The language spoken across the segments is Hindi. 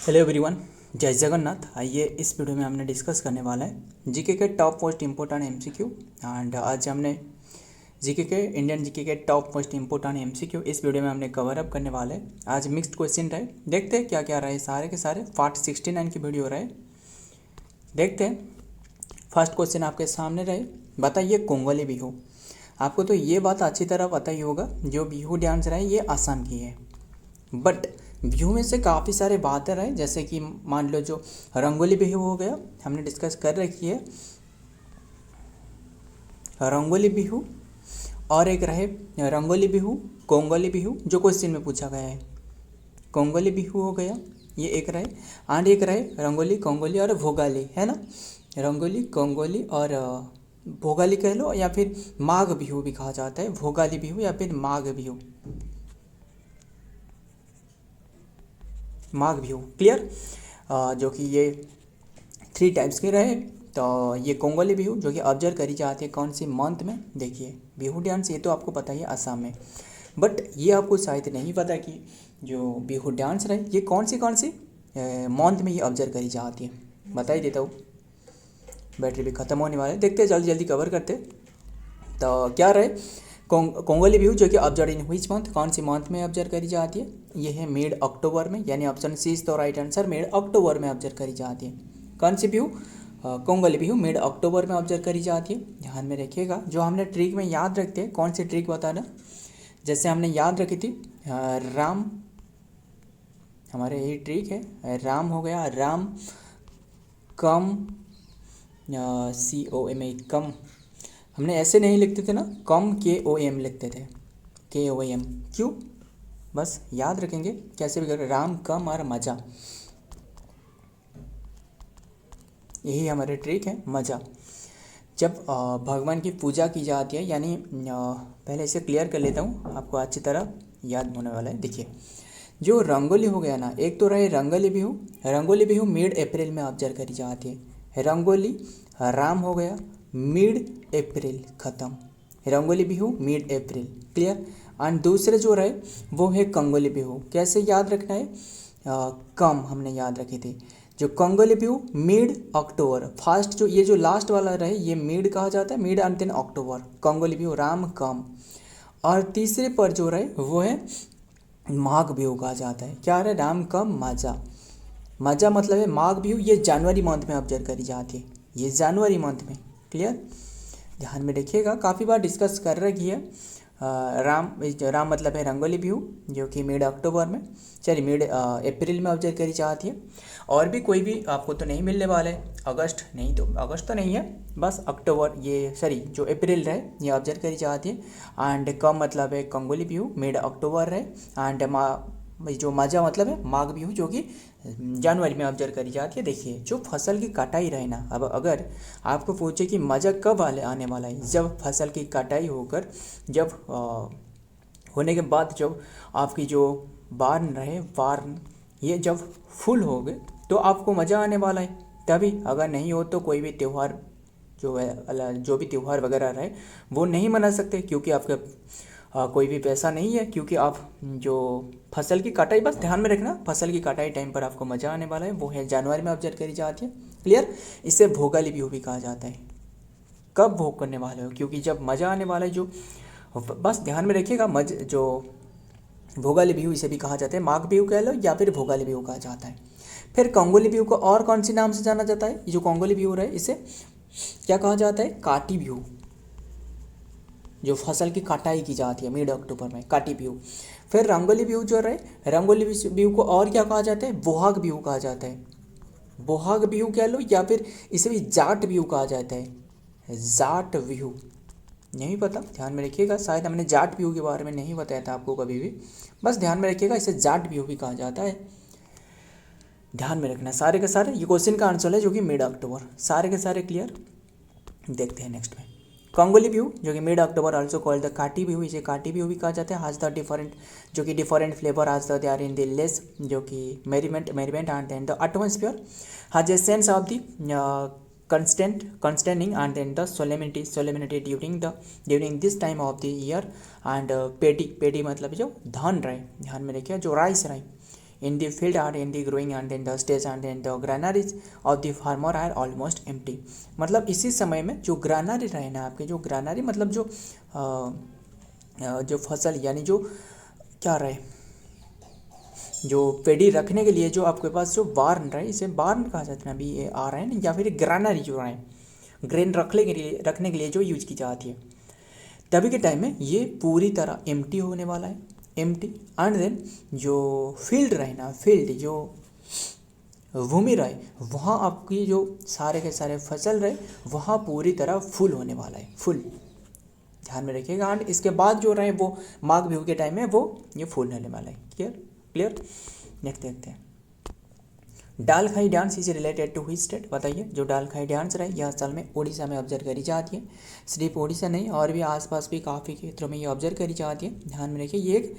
हेलो एवरीवन, जय जगन्नाथ। आइए इस वीडियो में हमने डिस्कस करने वाला है जीके के top most important MCQ. And आज हमने जीके के इंडियन जीके के टॉप मोस्ट इम्पोर्टेंट एमसीक्यू इस वीडियो में हमने कवर अप करने वाले हैं। आज मिक्स्ड क्वेश्चन रहे, देखते हैं क्या क्या रहे। सारे के सारे पार्ट 69 की वीडियो रहे, देखते हैं। फर्स्ट क्वेश्चन आपके सामने रहे, बताइए कोंगली बिहू। आपको तो ये बात अच्छी तरह पता ही होगा, जो बिहू डांस रहे ये असम की है, बट बिहू में से काफ़ी सारे बातें रहे, जैसे कि मान लो जो रंगोली बिहू हो गया, हमने डिस्कस कर रखी है रंगोली बिहू, और एक रहे रंगोली बिहू, कोंगली बिहू जो क्वेश्चन में पूछा गया है। कोंगली बिहू हो गया, ये एक रहे। एंड एक रहे रंगोली, कोंगली और भोगाली, है ना। रंगोली, कोंगली और भोगाली कह लो, या फिर माघ बिहू भी कहा जाता है, भोगाली बिहू या फिर माघ बिहू, माघ बिहू। क्लियर। जो कि ये 3 टाइप्स के रहे। तो ये कोंगली बिहू जो कि ऑब्जर्व करी जाती है कौन सी मंथ में, देखिए बिहू डांस ये तो आपको पता ही है असम में, बट ये आपको शायद नहीं पता कि जो बिहू डांस रहे ये कौन सी मंथ में ये ऑब्जर्व करी जाती है। बता ही देता हूँ, बैटरी भी ख़त्म होने वाला है, देखते हैं जल्दी जल्दी कवर करते। तो क्या रहे कोंगली बिहू जो कि ऑब्जर्व इन व्हिच मंथ, कौन सी मंथ में ऑब्जर्व करी जाती है, ये है मिड अक्टूबर में, यानी option C is the right answer. Mid October में ऑब्जर्व करी जाती है कौन सी बिहू, कोंगली बिहू मिड अक्टूबर में ऑब्जर्व करी जाती है। ध्यान में रखिएगा, जो हमने ट्रिक में याद रखते हैं, कौन सी ट्रिक बताना, जैसे हमने याद रखी थी राम, हमारे यही ट्रिक है, राम हो गया, राम कम COM कम, हमने ऐसे नहीं लिखते थे ना, कम KOM लिखते थे, KOM क्यों, बस याद रखेंगे कैसे भी कर, राम कम और मज़ा, यही हमारे ट्रिक है, मज़ा। जब भगवान की पूजा की जाती है, यानी पहले इसे क्लियर कर लेता हूँ, आपको अच्छी तरह याद होने वाला है। देखिए जो रंगोली हो गया ना, एक तो रहे रंगोली बिहू, रंगोली बिहू मिड अप्रैल में ऑब्जर्व करी जाती है। रंगोली राम हो गया मिड अप्रैल ख़त्म, rangoli Bihu mid April, clear. And दूसरे जो रहे वो है कंगोली बिहू, कैसे याद रखना है, कम हमने याद रखी थी। जो कंगोली बिहू मिड अक्टूबर, फास्ट जो ये जो लास्ट वाला रहे ये मिड कहा जाता है, mid and then October, Kongali Bihu राम कम। और तीसरे पर जो रहे वो है माघ बिहू कहा जाता है, क्या रहे, राम कम मजा, मजा मतलब है माघ बिहू, ये जनवरी मंथ में ऑब्जर्व करी जाती है, ये जनवरी मंथ में, क्लियर। ध्यान में रखिएगा, काफ़ी बार डिस्कस कर रखी है। राम मतलब है रंगोली बिहू जो कि मिड अक्टूबर में, चलिए मिड अप्रैल में ऑब्जर्व करी जाती है। और भी कोई भी आपको तो नहीं मिलने वाला है, अगस्त नहीं, तो अगस्त तो नहीं है, बस अक्टूबर, ये सॉरी जो अप्रैल रहे ये ऑब्जर्व करी जाती है। एंड कम मतलब है कंगोली बिहू मिड अक्टूबर रहे। एंड जो मजा मतलब है माघ बिहू जो कि जनवरी में ऑब्जर्व करी जाती है। देखिए जो फसल की कटाई रहे ना, अब अगर आपको पूछे कि मजा कब आने वाला है, जब फसल की कटाई होकर, जब होने के बाद जब आपकी जो बार्न रहे, बार्न ये जब फुल हो गए तो आपको मज़ा आने वाला है तभी। अगर नहीं हो तो कोई भी त्यौहार जो है, जो भी त्यौहार वगैरह रहे वो नहीं मना सकते, क्योंकि आपके कोई भी पैसा नहीं है, क्योंकि आप जो फसल की कटाई, बस ध्यान में रखना फसल की कटाई टाइम पर आपको मज़ा आने वाला है, वो है जनवरी में ऑब्जर्व करी जाती है, क्लियर। इसे भोगाली बिहू भी कहा जाता है, कब भोग करने वाले हो, क्योंकि जब मज़ा आने वाला है, जो बस ध्यान में रखिएगा, जो भोगाली बिहू इसे भी कहा जाता है, माघ बिहू कह लो या फिर भोगाली बिहू कहा जाता है। फिर कंगोली बिहू को और कौन सी नाम से जाना जाता है, ये जो कंगोली बिहू रहे इसे क्या कहा जाता है, काटी बिहू, जो फसल की कटाई की जाती है मिड अक्टूबर में, काटी बिहू। फिर रंगोली बिहू जो रहे, रंगोली बिहू को और क्या कहा जाता है, बोहाग बिहू कहा जाता है, बोहाग बिहू कह लो, या फिर इसे भी जाट बिहू कहा जाता है, जाट बिहू, नहीं पता, ध्यान में रखिएगा, शायद हमने जाट बिहू के बारे में नहीं बताया था आपको कभी भी, बस ध्यान में रखिएगा, इसे जाट बिहू भी कहा जाता है। ध्यान में रखना सारे के सारे, ये क्वेश्चन का आंसर है जो कि मिड अक्टूबर, सारे के सारे क्लियर। देखते हैं नेक्स्ट में कंगोली बिहू जो कि mid October also called the काटी बिहू, इसे काटी बिहू भी कहा जाता है। हाज द डिफरेंट, जो कि different flavour as the they are in the less, जो कि merriment and then the atmosphere has a sense of the constanting and then the solemnity during this time of the year। and पेटी मतलब जो धान रहे, ध्यान में रखिए, जो राइस रहे in the field are in the growing and then the stage and then the granaries of the farmer are almost empty। मतलब इसी समय में जो ग्रानरी रहे ना आपके, जो ग्रानरी मतलब जो फसल यानी जो क्या रहे, जो पेड़ी रखने के लिए जो आपके पास जो बार्न रहे, इसे बार्न कहा जाता है, अभी ये आ रहे हैं, या फिर ग्रानरी जो रहे ग्रेन रखने के लिए जो यूज की जाती है, तभी के टाइम में ये पूरी तरह एम्प्टी होने वाला है, एम्प्टी। एंड देन जो फील्ड रहे ना, फील्ड जो भूमि रहे, वहाँ आपकी जो सारे के सारे फसल रहे वहाँ पूरी तरह फुल होने वाला है, फुल, ध्यान में रखिएगा। एंड इसके बाद जो रहे वो माघ बिहू के टाइम में वो ये फुल होने वाला है। क्लियर। नेक्स्ट देखते हैं, Dalkhai dance is related to which state, बताइए। जो डाल खाई डांस रहे यह असल में उड़ीसा में ऑब्जर्व करी जाती है, सिर्फ उड़ीसा नहीं और भी आसपास भी काफ़ी क्षेत्रों में ये ऑब्जर्व करी जाती है। ध्यान में रखिए, ये एक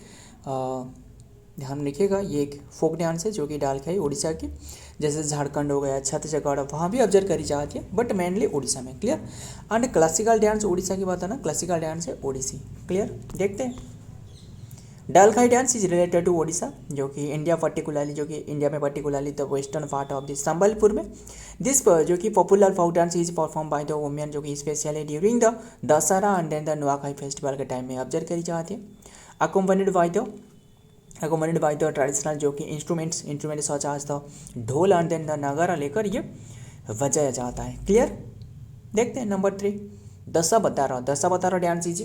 ध्यान में रखिएगा, ये एक फोक डांस है जो कि डाल खाई उड़ीसा की, जैसे झारखंड हो गया, छत्तीसगढ़, वहाँ भी ऑब्जर्व करी जाती है, बट मेनली उड़ीसा में। Clear. And classical dance Orissa की बात है ना, क्लासिकल डांस है ओडिसी। क्लियर। देखते हैं, Dalkhai dance is related to Odisha, जो कि इंडिया पर्टिकुलरली, जो कि इंडिया में particularly the western part of the Sambalpur में। दिस जो कि popular folk dance is perform by the women, जो कि specially during the Dussehra and then the Nuakhai festival के टाइम में ऑब्जर्व करी जाती है। अकोम्पनीड बाय द ट्रेडिशनल जो कि instrument such as the dhol and then the nagara लेकर ये बजाया जाता है। क्लियर। देखते हैं number 3, Dashavatara dance is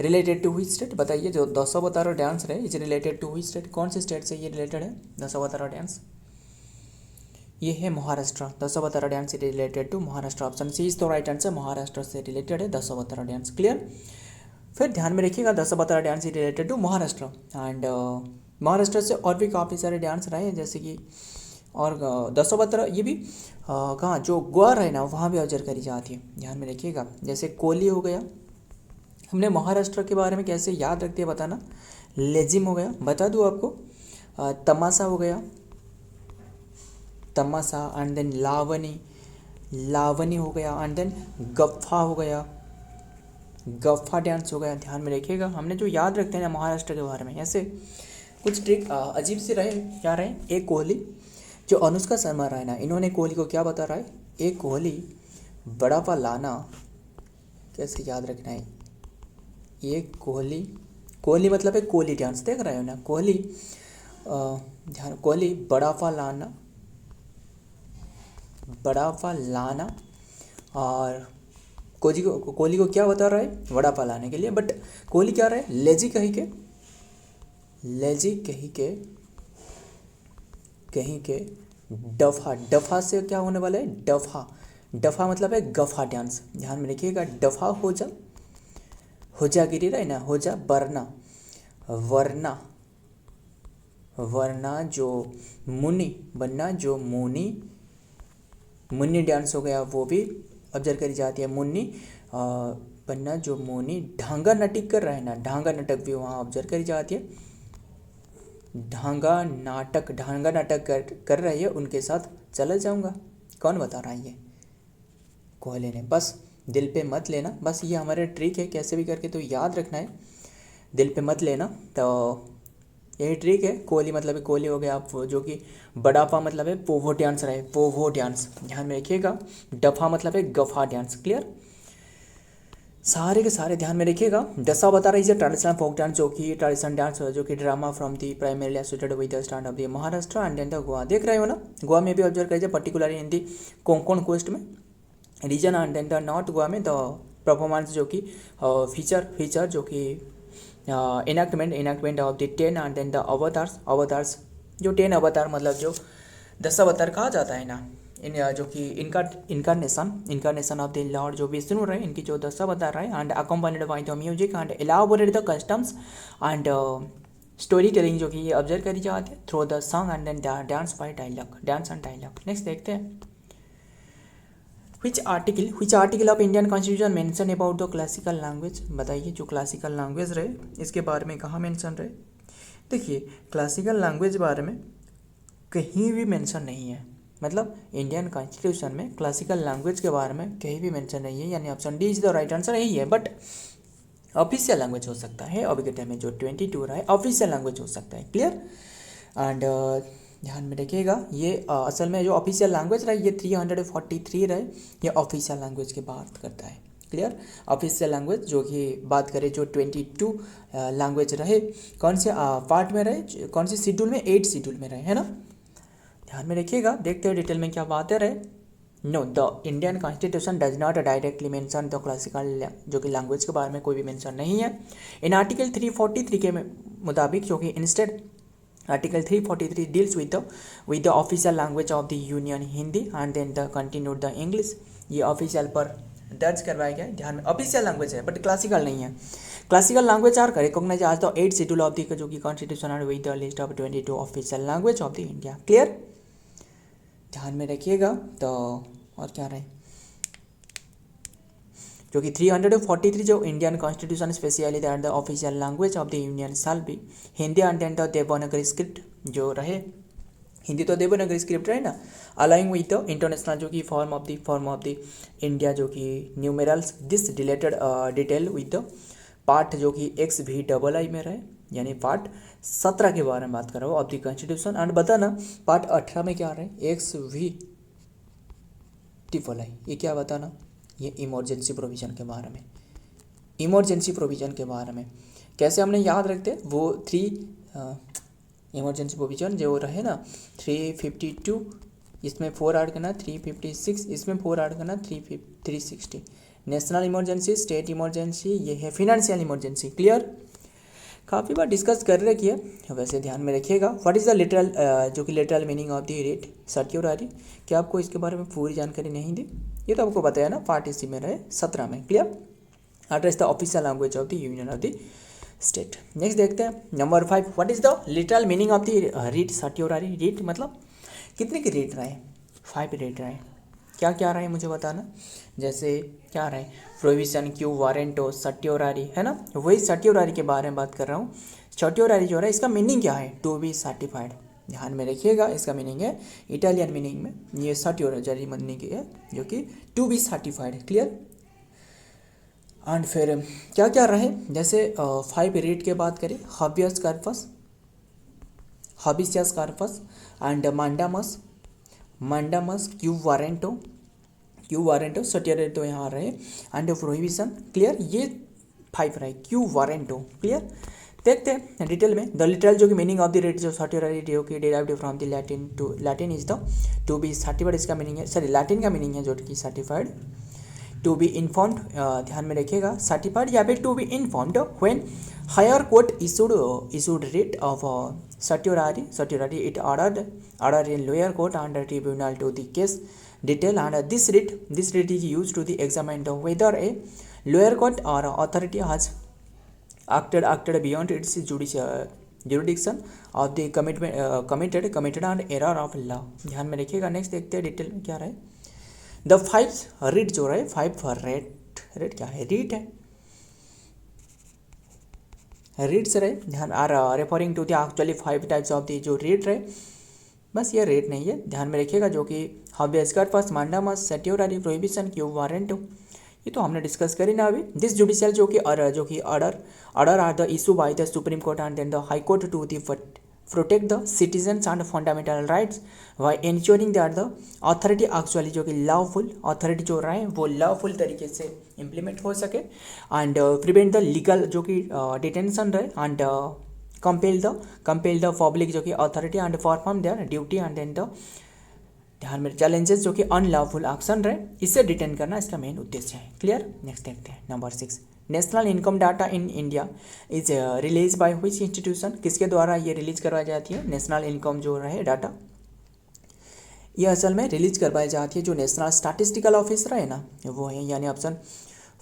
related to which state, बताइए। जो दशावतारा डांस रहे is related to which state, कौन से स्टेट से ये रिलेटेड है दशावतारा डांस? ये है Maharashtra. Dashavatara dance related to Maharashtra, option C is the right answer, Maharashtra से रिलेटेड है दशावतारा डांस। क्लियर। फिर ध्यान में रखिएगा, Dashavatara dance is related to Maharashtra and Maharashtra से और भी काफ़ी सारे डांस रहे हैं, जैसे कि और दशावतारा ये भी कहाँ जो गोवा रहे ना वहाँ भी ऑब्जर्व करी जाती है। ध्यान में रखिएगा, जैसे कोली हो गया, हमने महाराष्ट्र के बारे में कैसे याद रखते हैं बताना, लेजिम हो गया, बता दूँ आपको, तमाशा हो गया, तमाशा एंड देन लावनी हो गया एंड देन गफ्फा हो गया, गफ्फा डांस हो गया। ध्यान में रखिएगा, हमने जो याद रखते हैं ना महाराष्ट्र के बारे में, ऐसे कुछ ट्रिक अजीब से रहे, क्या रहे। एक कोहली जो अनुष्का शर्मा रहे ना, इन्होंने कोहली को क्या बता रहा है, एक कोहली बड़ा पा लाना, कैसे याद रखना है, एक कोहली मतलब है कोहली डांस, देख रहे हो ना, कोहली ध्यान, कोहली बड़ा पा लाना और कोहली को क्या बता रहा है, वड़ा पा लाने के लिए, बट कोहली क्या रहा है, लेजी कहीं के डफा से क्या होने वाला है, डफा मतलब है गफा डांस। ध्यान में रखिएगा, डफा होजागिरी रहे ना, होजा वरना जो मुनि बनना, जो मुन्नी डांस हो गया, वो भी ऑब्जर्व करी जाती है। मुन्नी बनना जो मुनि, ढांगा नाटक कर रहे हैं ना, ढांगा नाटक भी वहाँ ऑब्जर्व करी जाती है। ढांगा नाटक कर रही है, उनके साथ चला जाऊँगा, कौन बता रहा है, ये कोहली ने। बस दिल पे मत लेना, बस ये हमारे ट्रिक है, कैसे भी करके तो याद रखना है, दिल पे मत लेना। तो यही ट्रिक है, कोहली मतलब है कोहली हो गया, आप जो कि बड़ापा मतलब है पोवो डांस रहे, पोवो डांस, ध्यान में रखिएगा। डफा मतलब है गफा डांस। क्लियर। सारे के सारे ध्यान में रखिएगा। Dashavatara is a traditional folk dance, जो कि ट्रेडिशनल डांस जो कि drama from the primarily associated with the stand of the Maharashtra and then the Goa. देख रहे हो ना, गोवा में भी ऑब्जर्व करिए, particularly in the Konkan coast में region and then the north Goa में द परफॉर्मेंस जो कि फीचर जो कि enactment of the 10 and then the avatars जो 10 अवतार मतलब जो 10 अवतार कहा जाता है ना, इन जो कि इनकारनेशन ऑफ द लॉर्ड जो विष्णु रहे, इनकी जो 10 अवतार रहे and accompanied by the music and elaborate the customs and story telling जो कि ये ऑब्जर्व करी जाती है through the song and then dance and dialogue. Next देखते हैं, which article of Indian Constitution mention about the classical language, बताइए। जो क्लासिकल लैंग्वेज रहे इसके बारे में कहाँ मेंशन रहे, देखिए क्लासिकल लैंग्वेज बारे में कहीं भी मेंशन नहीं है, मतलब इंडियन कॉन्स्टिट्यूशन में क्लासिकल लैंग्वेज के बारे में कहीं भी मेंशन नहीं है, यानी option D is the right answer यही है। बट ऑफिशियल लैंग्वेज हो सकता है, अभी के टाइम में जो 22 रहा है ऑफिशियल लैंग्वेज हो सकता है। क्लियर। एंड ध्यान में रखिएगा। ये असल में जो ऑफिशियल लैंग्वेज रहे ये 343 रहे, ये ऑफिशियल लैंग्वेज की बात करता है। क्लियर। ऑफिशियल लैंग्वेज जो कि बात करें जो 22 लैंग्वेज रहे, कौन से पार्ट में रहे, कौन से शेड्यूल में, 8 शेड्यूल में रहे, है ना। ध्यान में रखिएगा। देखते हैं डिटेल में क्या बातें रहे। No, the Indian constitution does not directly mention the classical, जो कि लैंग्वेज के बारे में कोई भी मेंशन नहीं है। इन आर्टिकल 343 के मुताबिक, जो कि instead article 343 deals with the official language of the union Hindi and then the continued the English. ये ऑफिशियल पर दर्ज करवाया गया है। ध्यान में, ऑफिशियल लैंग्वेज है बट क्लासिकल नहीं है। Classical language are recognise as the 8 schedule of the, जो कि constitution and with the list of 22 official language of the India. Clear. ध्यान में रखिएगा। तो और क्या रहे, जो कि 343 जो Indian constitution specially that the official language of the union shall be Hindi and then the Devanagari script जो रहे, हिंदी तो देवनागरी स्क्रिप्ट रहे ना, अलाइंग विद द इंटरनेशनल जो कि फॉर्म ऑफ द इंडिया, जो कि numerals this related detail with the part जो कि XVII में रहे, यानी पार्ट 17 के बारे में बात कर रहा हूँ ऑफ द कॉन्स्टिट्यूशन। एंड बताना पार्ट 18 में क्या रहे, XVII, ये क्या बताना, ये इमरजेंसी प्रोविज़न के बारे में, इमरजेंसी प्रोविज़न के बारे में कैसे हमने याद रखते, वो 3 इमरजेंसी प्रोविज़न जो रहे ना, 352 इसमें 4 ऐड करना, 356 इसमें 4 ऐड करना, 360 नेशनल इमरजेंसी, स्टेट इमरजेंसी, ये है फिनेंशियल इमरजेंसी। क्लियर। काफ़ी बार डिस्कस कर रखी है, वैसे ध्यान में रखिएगा। व्हाट इज़ द लिटरल, जो कि literal meaning of the writ certiorari, क्या आपको इसके बारे में पूरी जानकारी नहीं दी, ये तो आपको बताया ना, पार्ट इसी में रहे 17 में। Clear. Address the official language of the union of the state. Next देखते हैं number 5, what is the literal meaning of the writ certiorari. Writ मतलब कितने के रेट रहे, 5 रेट रहे, क्या क्या रहे मुझे बताना। जैसे क्या रहे, प्रोविजन, क्यू, वारंटो, सर्ट्योरारी, है ना, वही सर्ट्योरारी के बारे में बात कर रहा हूँ। सर्ट्योरारी जो है इसका मीनिंग क्या है, टू बी सर्टिफाइड। ध्यान में रखिएगा, इसका मीनिंग है इटालियन मीनिंग में, ये सर्ट्योरारी मीनिंग है जो कि to be certified. Clear. And फिर क्या क्या रहे, जैसे 5 रेट के बात करें, habeas corpus, habeas corpus and mandamus, quo warranto, certiorari तो यहाँ रहे, एंड प्रोहिबिशन। क्लियर। ये 5 रहे, क्यू वारंटो। क्लियर। देखते हैं डिटेल में। द लिटरल जो कि मीनिंग ऑफ द रेट जो सर्टियरी जो कि derived from the Latin is the two be certified, इसका मीनिंग है, सॉरी लैटिन का मीनिंग है जो कि सर्टिफाइड, टू बी इन्फॉर्म्ड, ध्यान में रखिएगा, सर्टिफाइड या फिर to be informed when higher court issued writ of certiorari it ordered in lower court under tribunal to the case detail, and this writ is used to the examine the whether a lower court or authority has acted beyond its jurisdiction of the committed an error of law। ध्यान में रखिएगा। नेक्स्ट देखते हैं डिटेल में क्या रहे। द 5 रीट जो रहे, 5 रेट क्या है, रीट है, रीट्स रहे, ध्यान are referring to the actually 5 types of the जो रीट रहे, बस ये रेट नहीं है, ध्यान में रखिएगा, जो कि habeas corpus, mandamus, certiorari, prohibition, quo warranto, ये तो हमने डिस्कस करी ना अभी। दिस जुडिशियल जो कि order are the issue by the supreme court and then the high court to the protect the citizens and fundamental rights by ensuring that the authority actually जो कि लॉफुल अथॉरिटी जो रहे वो लॉफुल तरीके से इम्प्लीमेंट हो सके, एंड प्रिवेंट द लीगल जो कि डिटेंशन रहे, एंड कंपेल द पब्लिक जो कि authority and perform their duty, and then the ध्यान में चैलेंजेस जो कि अनलॉफुल एक्शन रहे, इससे डिटेन करना इसका मेन उद्देश्य है। क्लियर। नेक्स्ट देखते हैं number 6, national income data in India is release by which institution, किसके द्वारा ये रिलीज करवाई जाती है, नेशनल इनकम जो रहे डाटा, ये असल में रिलीज करवाई जाती है जो नेशनल स्टैटिस्टिकल ऑफिस रहे ना, वो है, यानी ऑप्शन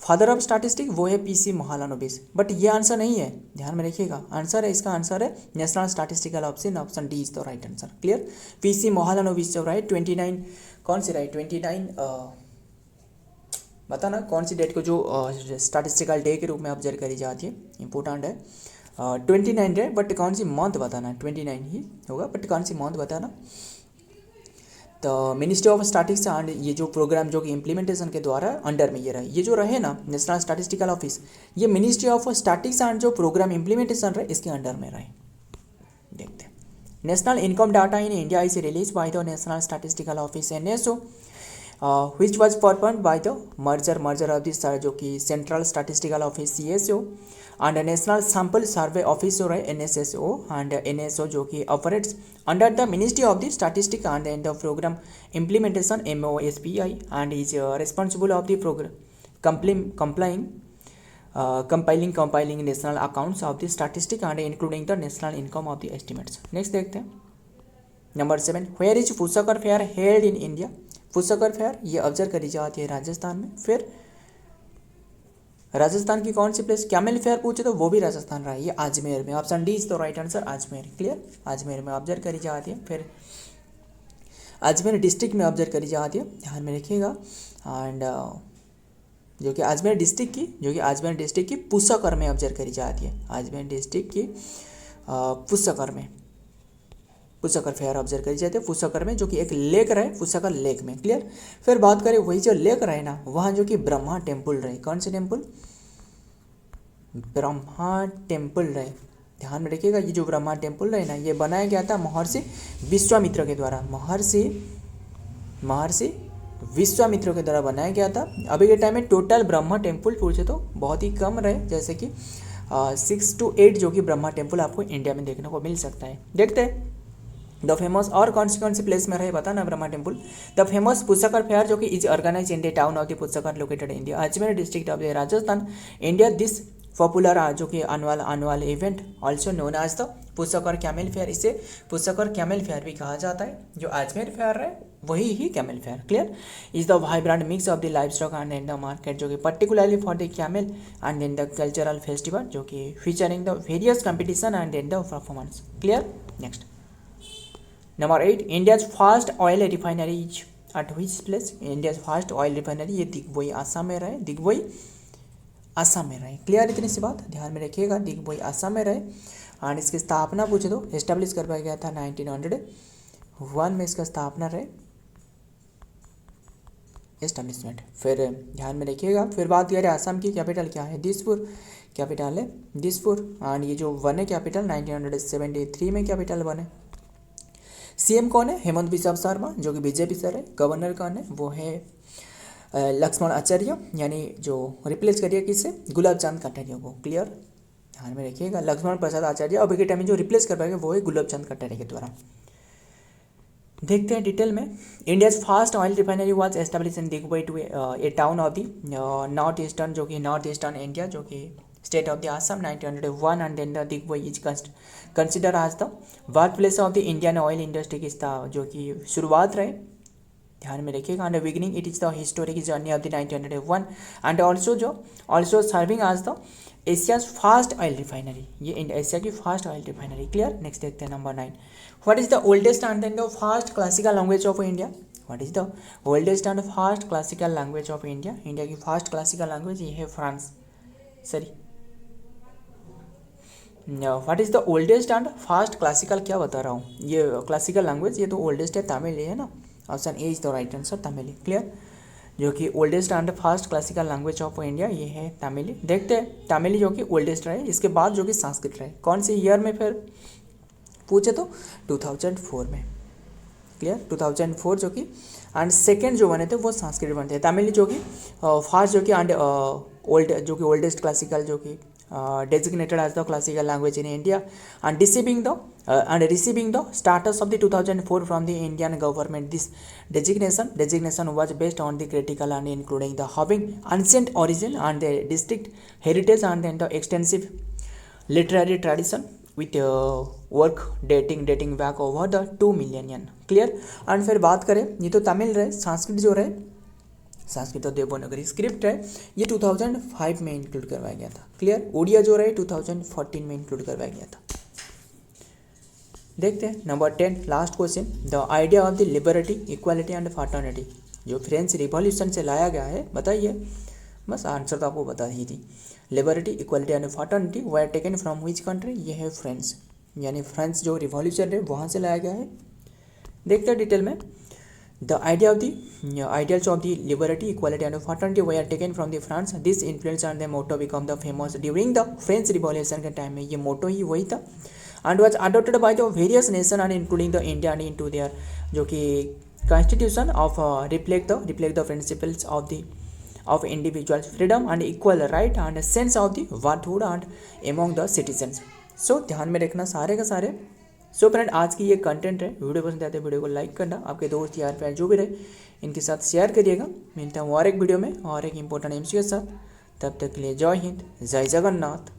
फादर ऑफ स्टैटिस्टिक वो है PC महालानोबिस, बट ये आंसर नहीं है, ध्यान में रखिएगा, आंसर है, इसका आंसर है national statistical option D is the right answer. Clear. PC Mahalanobis जो रहे 29, कौन सी रहे 29, बताना कौन सी डेट को जो स्टैटिस्टिकल डे के रूप में ऑब्जर्व करी जाती है, इंपॉर्टेंट है, 29 है, बट कौन सी मंथ बताना, 29 ही होगा, बट कौन सी मंथ बताना। तो मिनिस्ट्री ऑफ स्टैटिस्टिक्स एंड ये जो प्रोग्राम जो कि इम्प्लीमेंटेशन के द्वारा अंडर में ये रहे, ये जो रहे ना नेशनल स्टैटिस्टिकल ऑफिस, ये मिनिस्ट्री ऑफ स्टैटिस्टिक्स एंड जो प्रोग्राम इम्प्लीमेंटेशन रहे इसके अंडर में रहे। देखते हैं national income data in India is release by the national statistical office NSO, which was performed by the merger of this जो कि central statistical office CSO and national sample survey office हो रहा है NSSO and NSO जो कि operates under the ministry of the statistic and the programme implementation MOSPI and is responsible of the program compiling national accounts of the statistic and including the national income of the estimates. Next देखते हैं number 7, where is Pushkar fair held in India. Pushkar fair ये ऑब्जर्व करी जाती है राजस्थान में। फिर राजस्थान की कौन सी प्लेस, कैमल फेयर पूछे तो वो भी राजस्थान रहा है, ये अजमेर में। Option D is the right answer, Ajmer. Clear, Ajmer में ऑब्जर्व करी जाती है। फिर अजमेर डिस्ट्रिक्ट में ऑब्जर्व करी जाती है, ध्यान में रखिएगा। एंड जो कि अजमेर डिस्ट्रिक्ट की पुष्कर में ऑब्जर्व करी जाती है। अजमेर डिस्ट्रिक्ट की पुष्कर फेयर ऑब्जर्व करी जाती है पुष्कर में, जो कि एक लेक रहे पुष्कर लेक में। क्लियर। फिर बात करें वही जो लेक रहे ना, वहाँ जो कि ब्रह्मा टेम्पल रहे। कौन से टेम्पल, ब्रह्मा टेम्पल रहे, ध्यान में रखिएगा। ये जो ब्रह्मा टेम्पल रहे ना, ये बनाया गया था महर्षि विश्वामित्र के द्वारा। महर्षि विश्वामित्र के द्वारा बनाया गया था। अभी के टाइम में टोटल ब्रह्मा टेम्पल पूछे तो बहुत ही कम रहे, जैसे कि 6 to 8 जो कि ब्रह्मा टेम्पल आपको इंडिया में देखने को मिल सकता है। देखते हैं द फेमस और कौन सी प्लेस में रहे बता ना Brahma temple. The famous Pushkar fair जो कि is organise in the town of the Pushkar located in the Ajmer district of the Rajasthan India. This popular जो कि annual event also known as the Pushkar camel fair. इसे पुष्कर कैमल फेयर भी कहा जाता है। जो अजमेर फेयर है वही ही camel fair. Clear. Is the vibrant mix of the livestock and in the market, जो कि particularly for the camel and in the cultural festival, जो कि featuring the various competition and in the performance. Clear. Next number 8, India's first oil refinery is at which place. India's first oil refinery ये दिग्बोई आसाम में रहे, दिग्बोई आसाम में रहे। क्लियर, इतनी सी बात ध्यान में रखिएगा, दिग्बोई आसाम में रहे। एंड इसकी स्थापना पूछे तो एस्टेब्लिश करवाया गया था 1901 में, इसका स्थापना रहे एस्टेब्लिशमेंट। फिर ध्यान में रखिएगा। फिर बात करें आसाम की कैपिटल क्या है, दिसपुर कैपिटल है, दिसपुर। एंड ये जो बने कैपिटल 1973 में कैपिटल बने। CM कौन है, हेमंत बिस्वा शर्मा जो कि बीजेपी से है। गवर्नर कौन है, वो है लक्ष्मण आचार्य, यानी जो रिप्लेस करिए किससे, गुलाब चंद कटारिया को। क्लियर, ध्यान में रखिएगा, लक्ष्मण प्रसाद आचार्य। अभी के टाइम में जो रिप्लेस कर पाएगा वो है गुलाब चंद कटारिया के द्वारा। देखते हैं डिटेल में। India's first oil refinery was establish in Digboi to a town of the north eastern, जो कि नॉर्थ ईस्टर्न इंडिया, जो कि state of the Assam 1901 and then the Digboi is consider as the birth place of the Indian oil industry की जो कि शुरुआत रहे, ध्यान में रखिएगा। And beginning it is the historic journey of the 1901 and also serving as the Asia's first oil refinery, ये एशिया की first oil refinery. Clear. Next देखते हैं number 9, what is the oldest and then the first classical language of India. What is the oldest and first classical language of India. India की फर्स्ट क्लासिकल लैंग्वेज ये है France, sorry what is the oldest and first classical, क्या बता रहा हूँ, ये क्लासिकल लैंग्वेज ये तो ओल्डेस्ट है, तमिल है ना। Option A is the right answer, Tamil. Clear, जो कि oldest and first classical language of India ये है तमिल। देखते हैं तमिल जो कि ओल्डेस्ट रहे, इसके बाद जो कि संस्कृत रहे। कौन से ईयर में फिर पूछे तो 2004 में। क्लियर, 2004 जो कि एंड सेकेंड जो बने थे वो संस्कृत बनते हैं। तमिल जो कि फर्स्ट जो कि एंड ओल्ड जो कि ओल्डेस्ट क्लासिकल जो कि designated as the classical language in India and receiving the status of the 2004 from the Indian government. This designation was based on the critical and including the having ancient origin and the distinct heritage and then the extensive literary tradition with work dating back over the 2 million. Clear. and फिर बात करें, ये तो तमिल रहे, संस्कृत जो रहे, संस्कृत और देवनागरी स्क्रिप्ट है, ये 2005 में इंक्लूड करवाया गया था। क्लियर। ओडिया जो रहे 2014 में इंक्लूड करवाया गया था। देखते हैं number 10, last question, the idea of the liberty equality and fraternity जो फ्रेंच रिवॉल्यूशन से लाया गया है, बताइए। बस आंसर तो आपको बता ही थी। Liberty equality and fraternity were taken from which country, ये है फ्रांस, यानी फ्रांस जो रिवॉल्यूशन है वहाँ से लाया गया है। देखते हैं डिटेल में। The ideals of the liberty, equality and fraternity were taken from the France. This influence and the motto become the famous during the French Revolution के टाइम में, ये मोटो ही वही था। And was adopted by the various nation and including the India and into their जो कि constitution of reflect the principles of individuals freedom and equal right and sense of the worthhood and among the citizens। सो ध्यान में रखना सारे का सारे। सो फ्रेंड आज की ये कंटेंट है, वीडियो पसंद आते हैं वीडियो को लाइक करना, आपके दोस्त यार फ्रेंड जो भी रहे इनके साथ शेयर करिएगा। मिलता हूँ और एक वीडियो में और एक इंपॉर्टेंट एमसीक्यू के साथ, तब तक के लिए जय हिंद जय जगन्नाथ।